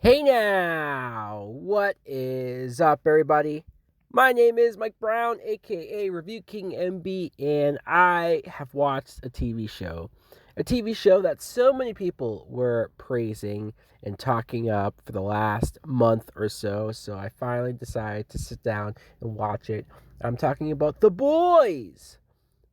Hey now! What is up, everybody? My name is Mike Brown, aka Review King MB, and I have watched a TV show. A TV show that so many people were praising and talking up for the last month or so I finally decided to sit down and watch it. I'm talking about The Boys!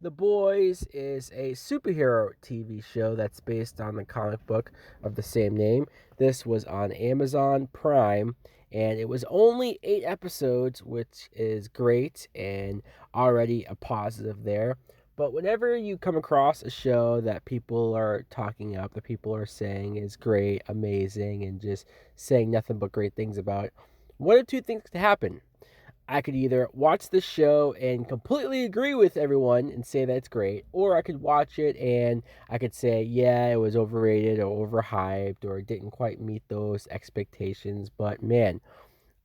The Boys is a superhero TV show that's based on the comic book of the same name. This was on Amazon Prime, and it was only 8 episodes, which is great and already a positive there. But whenever you come across a show that people are talking up, that people are saying is great, amazing, and just saying nothing but great things about, one of two things can happen. I could either watch the show and completely agree with everyone and say that it's great, or I could watch it and I could say, yeah, it was overrated or overhyped or it didn't quite meet those expectations. But man,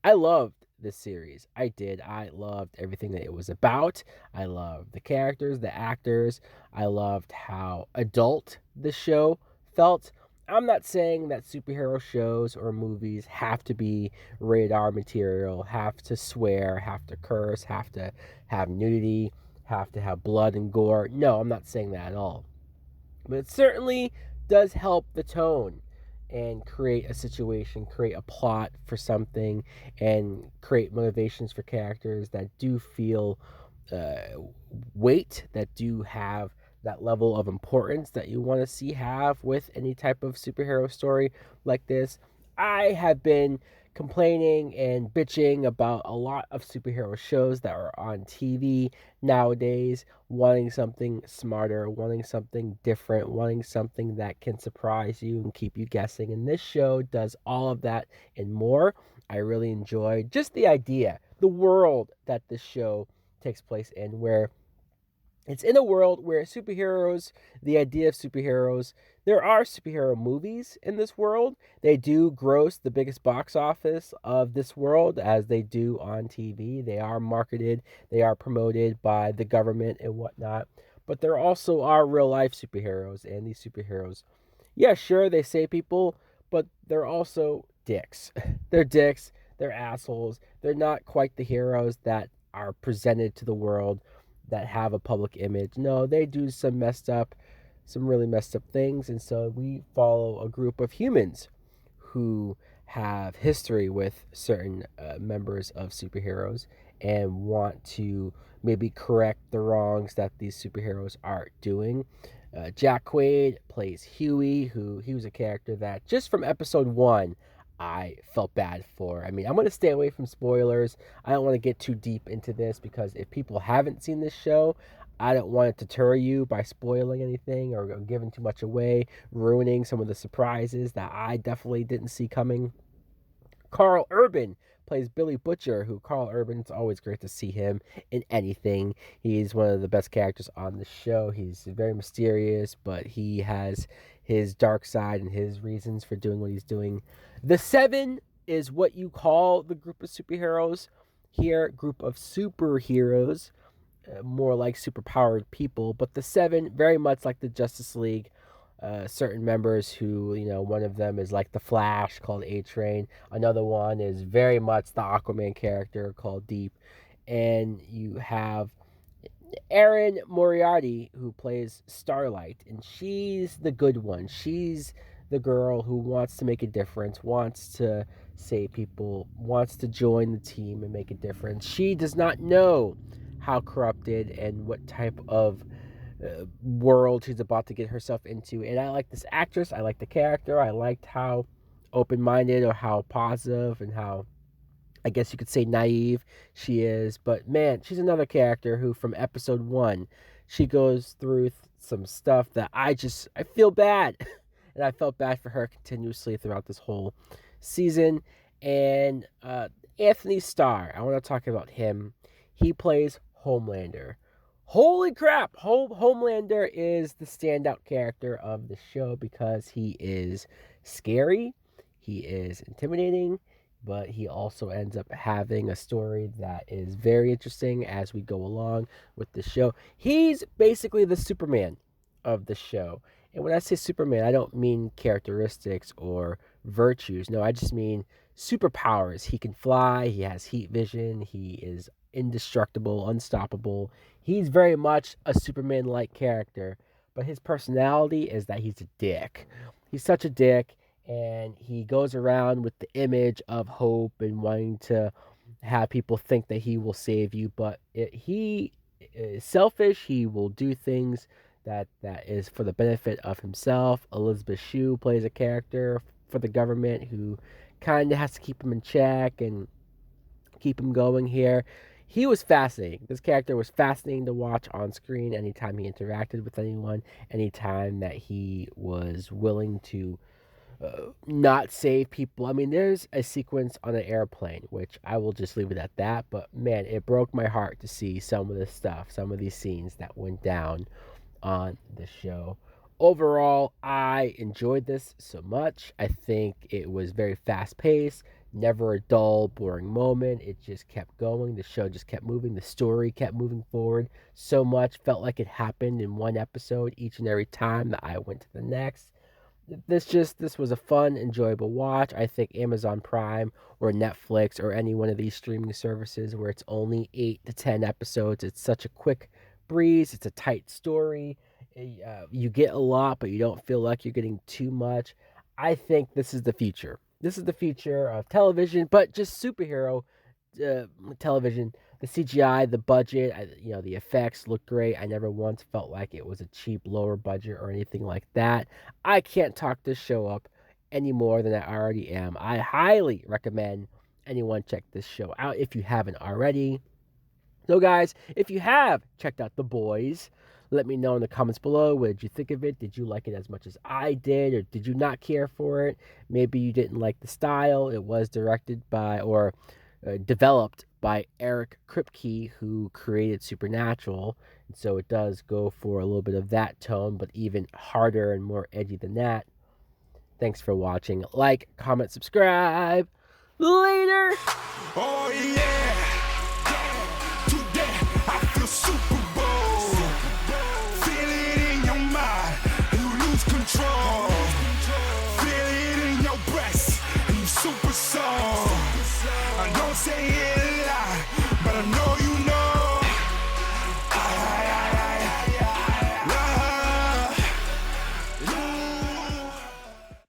I loved this series. I did. I loved everything that it was about. I loved the characters, the actors. I loved how adult the show felt. I'm not saying that superhero shows or movies have to be rated R material, have to swear, have to curse, have to have nudity, have to have blood and gore. No, I'm not saying that at all. But it certainly does help the tone and create a situation, create a plot for something, and create motivations for characters that do feel uh, weight, that do have that level of importance that you want to see have with any type of superhero story like this. I have been complaining and bitching about a lot of superhero shows that are on TV nowadays, wanting something smarter, wanting something different, wanting something that can surprise you and keep you guessing. And this show does all of that and more. I really enjoyed just the idea, the world that this show takes place in, where it's in a world where superheroes, the idea of superheroes, there are superhero movies in this world. They do gross the biggest box office of this world as they do on TV. They are marketed, they are promoted by the government and whatnot. But there also are real life superheroes, and these superheroes, yeah, sure, they save people, but they're also dicks. They're dicks, they're assholes. They're not quite the heroes that are presented to the world that have a public image. No, they do some really messed up things. And so we follow a group of humans who have history with certain members of superheroes and want to maybe correct the wrongs that these superheroes are doing. Jack Quaid plays Huey, who he was a character that just from episode one I felt bad for. I mean, I'm going to stay away from spoilers. I don't want to get too deep into this because if people haven't seen this show, I don't want to deter you by spoiling anything or giving too much away, ruining some of the surprises that I definitely didn't see coming. Carl Urban plays Billy Butcher, who Carl Urban, it's always great to see him in anything. He's one of the best characters on the show. He's very mysterious, but he has his dark side and his reasons for doing what he's doing. The Seven is what you call the group of superheroes here, group of superheroes, more like superpowered people, but the Seven, very much like the Justice League, certain members who, one of them is like the Flash called A Train. Another one is very much the Aquaman character called Deep. And you have Erin Moriarty who plays Starlight, and she's the good one. She's the girl who wants to make a difference, wants to save people, wants to join the team and make a difference. She does not know how corrupted and what type of world she's about to get herself into. And I like this actress. I like the character. I liked how open minded or how positive and how, I guess you could say, naive she is. But man, she's another character who, from episode one, she goes through some stuff that I feel bad. And I felt bad for her continuously throughout this whole season. And Anthony Starr, I want to talk about him. He plays Homelander. Holy crap! Homelander is the standout character of the show because he is scary, he is intimidating, but he also ends up having a story that is very interesting as we go along with the show. He's basically the Superman of the show. And when I say Superman, I don't mean characteristics or virtues. No, I just mean superpowers. He can fly, he has heat vision, he is indestructible, unstoppable. He's very much a Superman like character, but his personality is that he's a dick. He's such a dick, and he goes around with the image of hope and wanting to have people think that he will save you, but he is selfish. He will do things that is for the benefit of himself. Elizabeth Shue plays a character for the government who kind of has to keep him in check and keep him going here. He was fascinating. This character was fascinating to watch on screen anytime he interacted with anyone, anytime that he was willing to not save people. I mean, there's a sequence on an airplane, which I will just leave it at that. But man, it broke my heart to see some of this stuff, some of these scenes that went down on the show. Overall, I enjoyed this so much. I think it was very fast paced, never a dull, boring moment. It just kept going. The show just kept moving. The story kept moving forward so much. Felt like it happened in one episode each and every time that I went to the next. This was a fun, enjoyable watch. I think Amazon Prime or Netflix or any one of these streaming services where it's only 8 to 10 episodes, it's such a quick breeze. It's a tight story. You get a lot, but you don't feel like you're getting too much. I think this is the future. This is the future of television, but just superhero television. The CGI, the budget, the effects look great. I never once felt like it was a cheap, lower budget or anything like that. I can't talk this show up any more than I already am. I highly recommend anyone check this show out if you haven't already. So, guys, if you have checked out The Boys, let me know in the comments below. What did you think of it? Did you like it as much as I did, or did you not care for it? Maybe you didn't like the style. It was directed by or developed by Eric Kripke, who created Supernatural. And so it does go for a little bit of that tone, but even harder and more edgy than that. Thanks for watching. Like, comment, subscribe. Later! Oh yeah! Today I feel Super Bowl. Feel it in your mind, you lose control. Feel it in your breast, and you super soul. I don't say it a lot, but I know